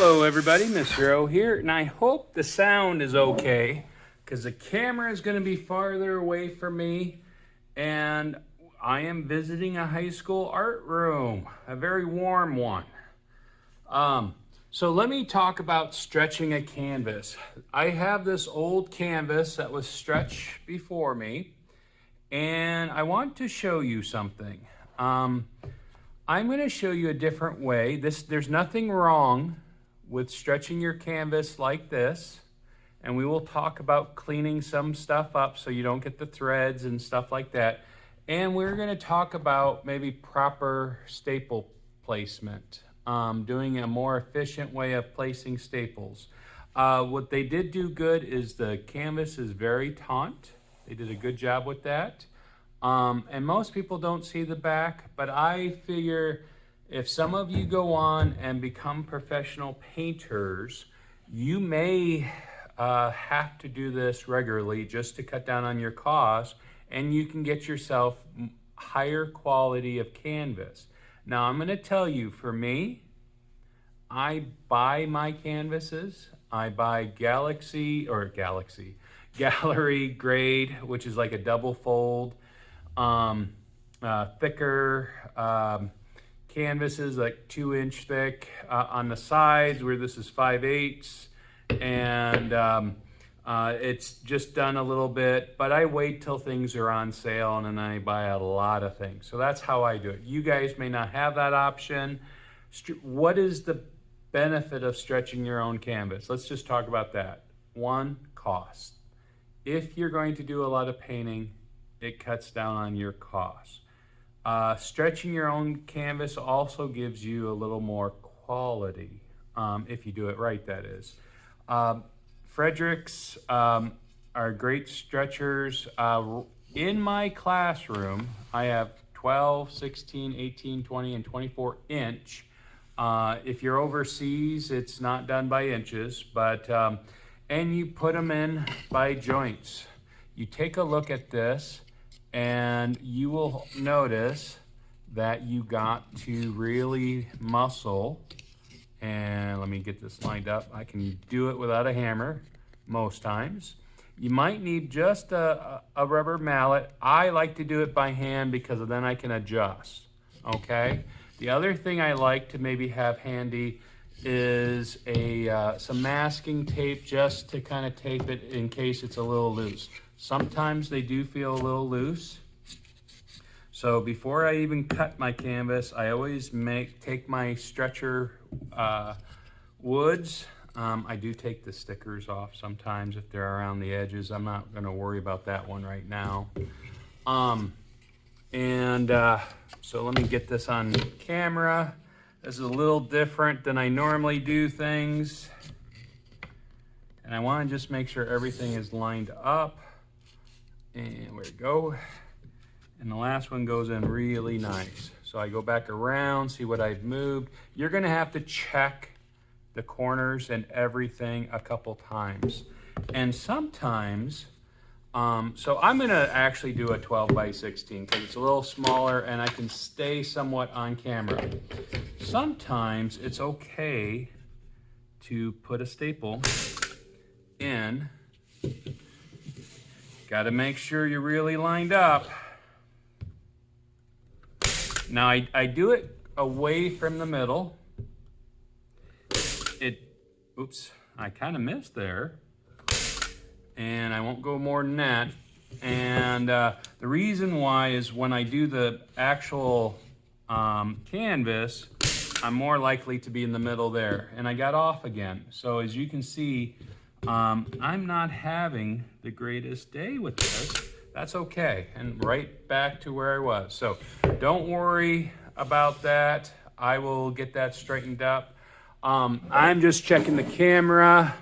Hello everybody, Mr. O here, and I hope the sound is okay because the camera is going to be farther away from me, and I am visiting a high school art room, a very warm one. So let me talk about stretching a canvas. I have this old canvas that was stretched before me, and I want to show you something. I'm going to show you a different way. There's nothing wrong with stretching your canvas like this, and we will talk about cleaning some stuff up so you don't get the threads and stuff like that. And we're going to talk about maybe proper staple placement, doing a more efficient way of placing staples. What they did do good is the canvas is very taut. They did a good job with that. And most people don't see the back, but I figure if some of you go on and become professional painters, you may have to do this regularly just to cut down on your costs, and you can get yourself higher quality of canvas. Now, I'm going to tell you, for me, I buy my canvases. I buy Gallery grade, which is like a double fold. Thicker canvases, like 2-inch thick on the sides, where this is 5/8, and it's just done a little bit, but I wait till things are on sale and then I buy a lot of things. So that's how I do it. You guys may not have that option. What is the benefit of stretching your own canvas? Let's just talk about that. One, cost. If you're going to do a lot of painting, it cuts down on your costs. Stretching your own canvas also gives you a little more quality, if you do it right, that is. Fredericks are great stretchers. In my classroom, I have 12, 16, 18, 20, and 24 inch. If you're overseas, it's not done by inches, but and you put them in by joints. You take a look at this, and you will notice that you got to really muscle. And let me get this lined up. I can do it without a hammer most times. You might need just a rubber mallet. I like to do it by hand because then I can adjust, okay? The other thing I like to maybe have handy is some masking tape, just to kind of tape it in case it's a little loose. Sometimes they do feel a little loose. So before I even cut my canvas, I always take my stretcher woods. I do take the stickers off sometimes if they're around the edges. I'm not going to worry about that one right now. So let me get this on camera. This is a little different than I normally do things. And I want to just make sure everything is lined up. And there we go. And the last one goes in really nice. So I go back around, see what I've moved. You're gonna have to check the corners and everything a couple times. And sometimes, so I'm gonna actually do a 12 by 16 because it's a little smaller and I can stay somewhat on camera. Sometimes it's okay to put a staple in. Got to make sure you're really lined up. Now I do it away from the middle. Oops, I kind of missed there. And I won't go more than that. And the reason why is when I do the actual canvas, I'm more likely to be in the middle there. And I got off again. So as you can see, I'm not having the greatest day with this. That's okay, and right back to where I was. So don't worry about that. I will get that straightened up. I'm just checking the camera.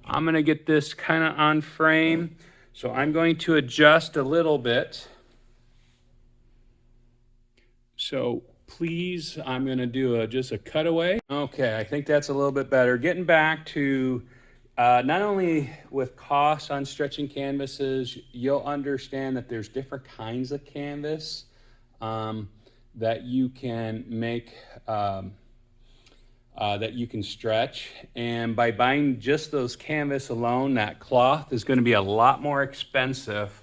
I'm gonna get this kind of on frame. So I'm going to adjust a little bit. So please, I'm gonna do just a cutaway. Okay, I think that's a little bit better. Getting back to not only with costs on stretching canvases, you'll understand that there's different kinds of canvas that you can make that you can stretch. And by buying just those canvas alone, that cloth is going to be a lot more expensive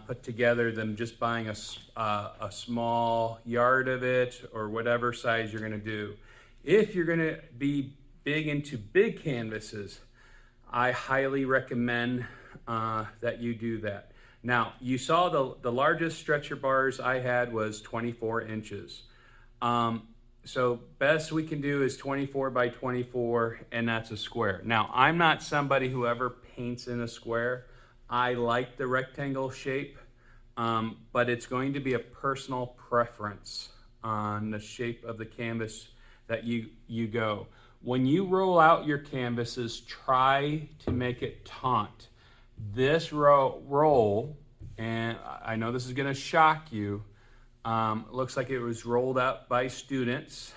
put together than just buying a small yard of it or whatever size you're going to do. If you're going to be big into big canvases, I highly recommend that you do that. Now, you saw the largest stretcher bars I had was 24 inches. So best we can do is 24 by 24, and that's a square. Now, I'm not somebody who ever paints in a square. I like the rectangle shape, but it's going to be a personal preference on the shape of the canvas that you go. When you roll out your canvases, try to make it taunt. This roll, and I know this is going to shock you, looks like it was rolled up by students,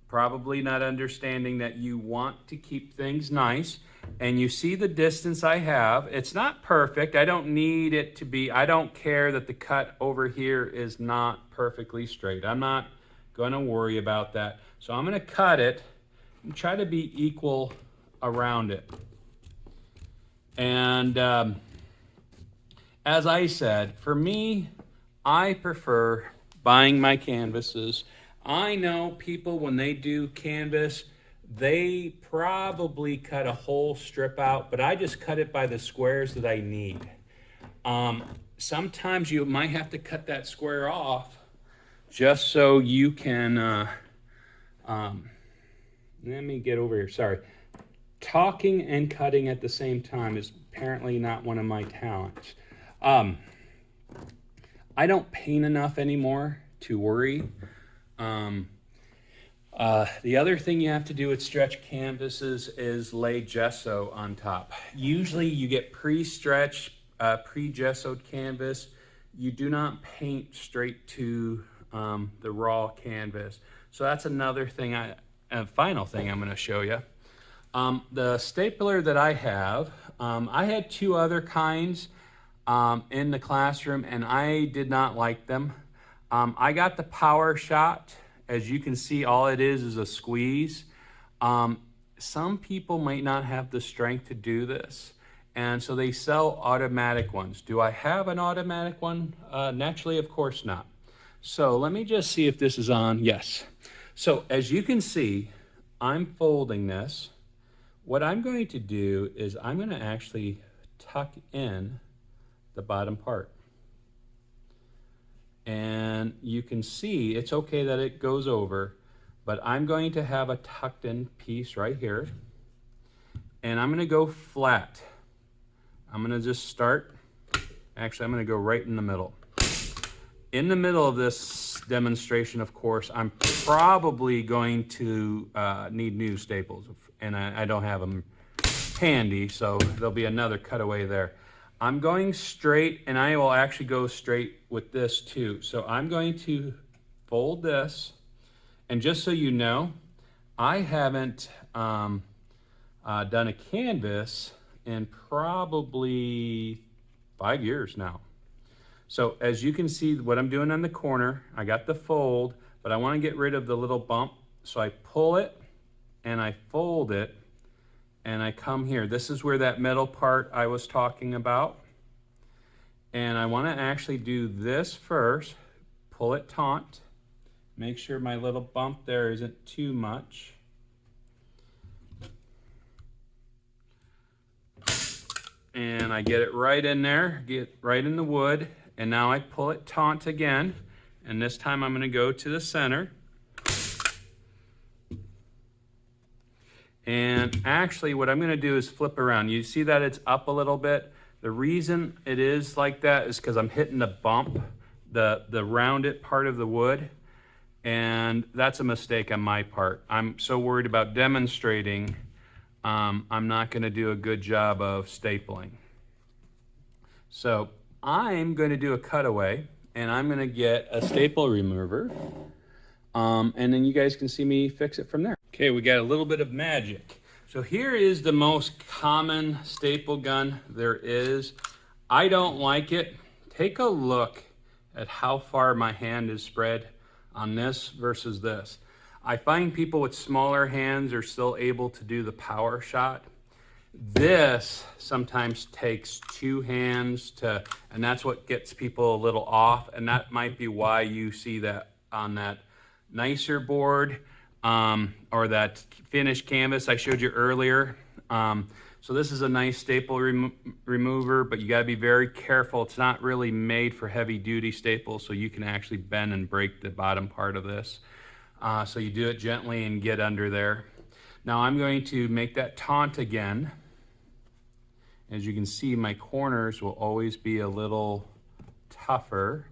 probably not understanding that you want to keep things nice. And you see the distance I have. It's not perfect. I don't need it to be, I don't care that the cut over here is not perfectly straight. I'm not going to worry about that. So I'm going to cut it and try to be equal around it. And as I said, for me, I prefer buying my canvases. I know people, when they do canvas, they probably cut a whole strip out, but I just cut it by the squares that I need. Sometimes you might have to cut that square off just so you can, let me get over here, sorry. Talking and cutting at the same time is apparently not one of my talents. I don't paint enough anymore to worry. The other thing you have to do with stretch canvases is lay gesso on top. Usually you get pre-stretched, pre-gessoed canvas. You do not paint straight to the raw canvas. So that's another thing, final thing I'm going to show you. The stapler that I have, I had two other kinds in the classroom, and I did not like them. I got the Power Shot. As you can see, all it is a squeeze. Some people might not have the strength to do this, and so they sell automatic ones. Do I have an automatic one? Naturally, of course not. So let me just see if this is on. Yes. So as you can see, I'm folding this. What I'm going to do is I'm going to actually tuck in the bottom part. And you can see it's okay that it goes over, but I'm going to have a tucked in piece right here. And I'm going to go flat. I'm going to just start. Actually, I'm going to go right in the middle. In the middle of this demonstration, of course, I'm probably going to need new staples, and I don't have them handy, so there'll be another cutaway there. I'm going straight, and I will actually go straight with this too. So I'm going to fold this, and just so you know, I haven't done a canvas in probably 5 years now. So as you can see, what I'm doing on the corner, I got the fold, but I want to get rid of the little bump. So I pull it, and I fold it, and I come here. This is where that middle part I was talking about. And I want to actually do this first, pull it taut, make sure my little bump there isn't too much. And I get it right in there, get right in the wood, and now I pull it taut again, and this time I'm going to go to the center. And actually what I'm going to do is flip around. You see that it's up a little bit? The reason it is like that is because I'm hitting the bump, the rounded part of the wood, and that's a mistake on my part. I'm so worried about demonstrating, I'm not going to do a good job of stapling. So I'm going to do a cutaway, and I'm going to get a staple remover, and then you guys can see me fix it from there. Okay, we got a little bit of magic. So here is the most common staple gun there is. I don't like it. Take a look at how far my hand is spread on this versus this. I find people with smaller hands are still able to do the power shot. This sometimes takes two hands and that's what gets people a little off, and that might be why you see that on that nicer board or that finished canvas I showed you earlier. So this is a nice staple remover, but you got to be very careful. It's not really made for heavy duty staples, so you can actually bend and break the bottom part of this. So you do it gently and get under there. Now I'm going to make that taunt again. As you can see, my corners will always be a little tougher.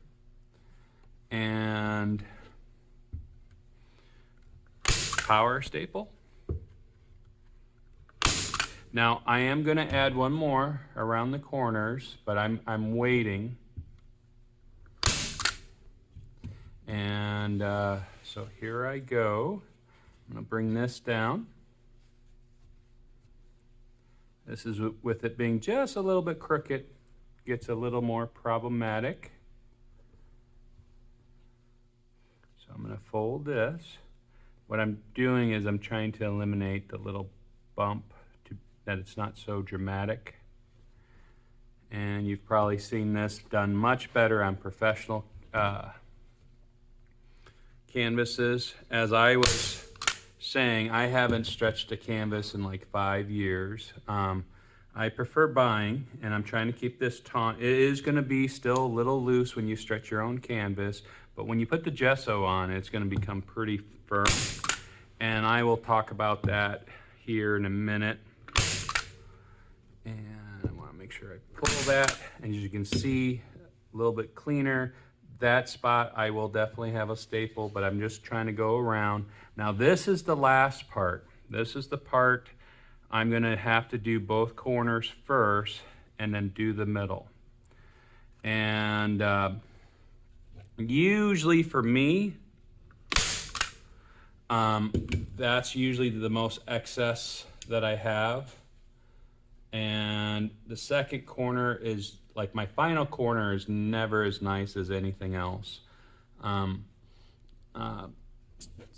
And power staple. Now I am going to add one more around the corners, but I'm waiting. And so here I go. I'm going to bring this down. This is with it being just a little bit crooked, gets a little more problematic. So I'm going to fold this. What I'm doing is I'm trying to eliminate the little bump that it's not so dramatic. And you've probably seen this done much better on professional canvases. As I was saying, I haven't stretched a canvas in like 5 years. I prefer buying, and I'm trying to keep this taut. It is going to be still a little loose when you stretch your own canvas, but when you put the gesso on, it's going to become pretty firm. And I will talk about that here in a minute. And I want to make sure I pull that. As you can see, a little bit cleaner. That spot I will definitely have a staple, but I'm just trying to go around. Now this is the last part. This is the part I'm going to have to do both corners first and then do the middle. And usually for me, that's usually the most excess that I have. And the second corner is like my final corner is never as nice as anything else.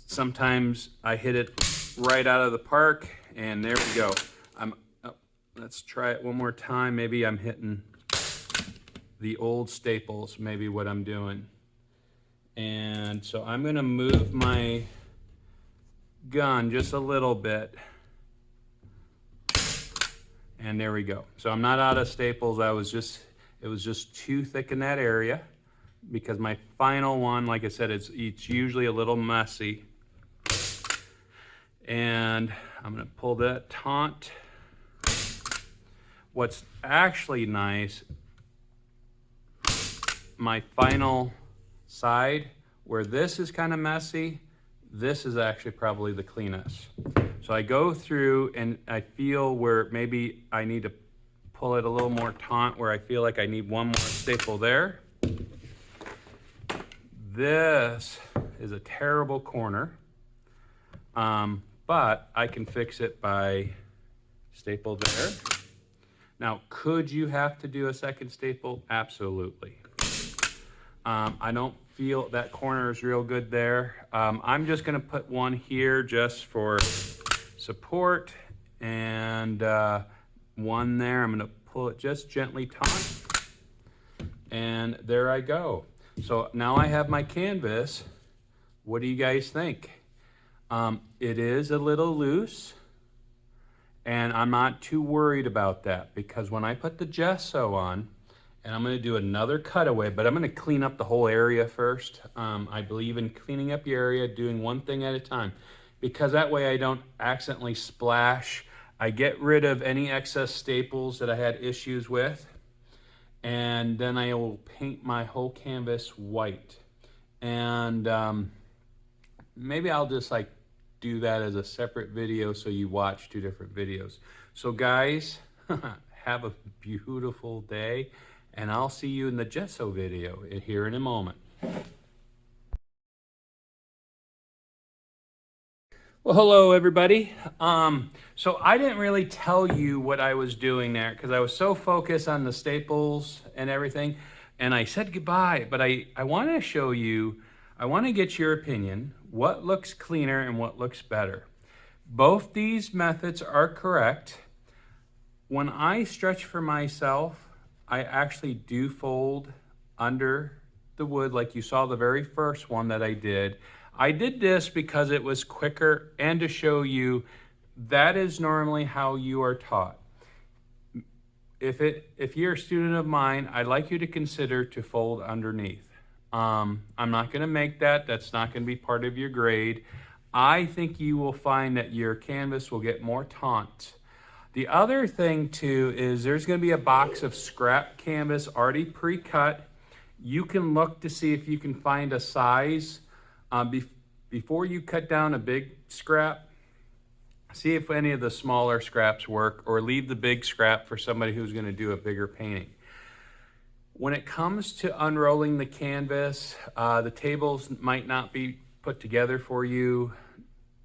Sometimes I hit it right out of the park, and there we go. Let's try it one more time. Maybe I'm hitting the old staples, maybe what I'm doing. And so I'm gonna move my gun just a little bit. And there we go. So I'm not out of staples. It was just too thick in that area, because my final one, like I said, it's usually a little messy. And I'm gonna pull that taunt. What's actually nice, my final side, where this is kind of messy, this is actually probably the cleanest. So I go through and I feel where maybe I need to pull it a little more taut, where I feel like I need one more staple there. This is a terrible corner, but I can fix it by staple there. Now, could you have to do a second staple? Absolutely. I don't feel that corner is real good there. I'm just gonna put one here just for support, and one there. I'm gonna pull it just gently taut, and there I go. So now I have my canvas. What do you guys think? It is a little loose, and I'm not too worried about that, because when I put the gesso on, and I'm gonna do another cutaway, but I'm gonna clean up the whole area first. I believe in cleaning up your area, doing one thing at a time, because that way I don't accidentally splash. I get rid of any excess staples that I had issues with, and then I will paint my whole canvas white. And maybe I'll just like do that as a separate video so you watch two different videos. So guys, have a beautiful day, and I'll see you in the gesso video here in a moment. Well, hello everybody. So I didn't really tell you what I was doing there because I was so focused on the staples and everything, and I said goodbye, but I want to show you, I want to get your opinion. what looks cleaner and what looks better. Both these methods are correct. When I stretch for myself, I actually do fold under the wood like you saw the very first one that I did. I did this because it was quicker and to show you that is normally how you are taught. If you're a student of mine, I'd like you to consider to fold underneath. I'm not going to make that. That's not going to be part of your grade. I think you will find that your canvas will get more taut. The other thing too is there's going to be a box of scrap canvas already pre-cut. You can look to see if you can find a size before you cut down a big scrap. See if any of the smaller scraps work, or leave the big scrap for somebody who's going to do a bigger painting. When it comes to unrolling the canvas, the tables might not be put together for you.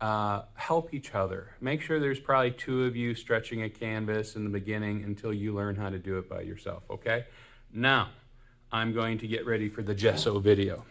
Help each other. Make sure there's probably 2 of you stretching a canvas in the beginning until you learn how to do it by yourself, okay? Now, I'm going to get ready for the gesso video.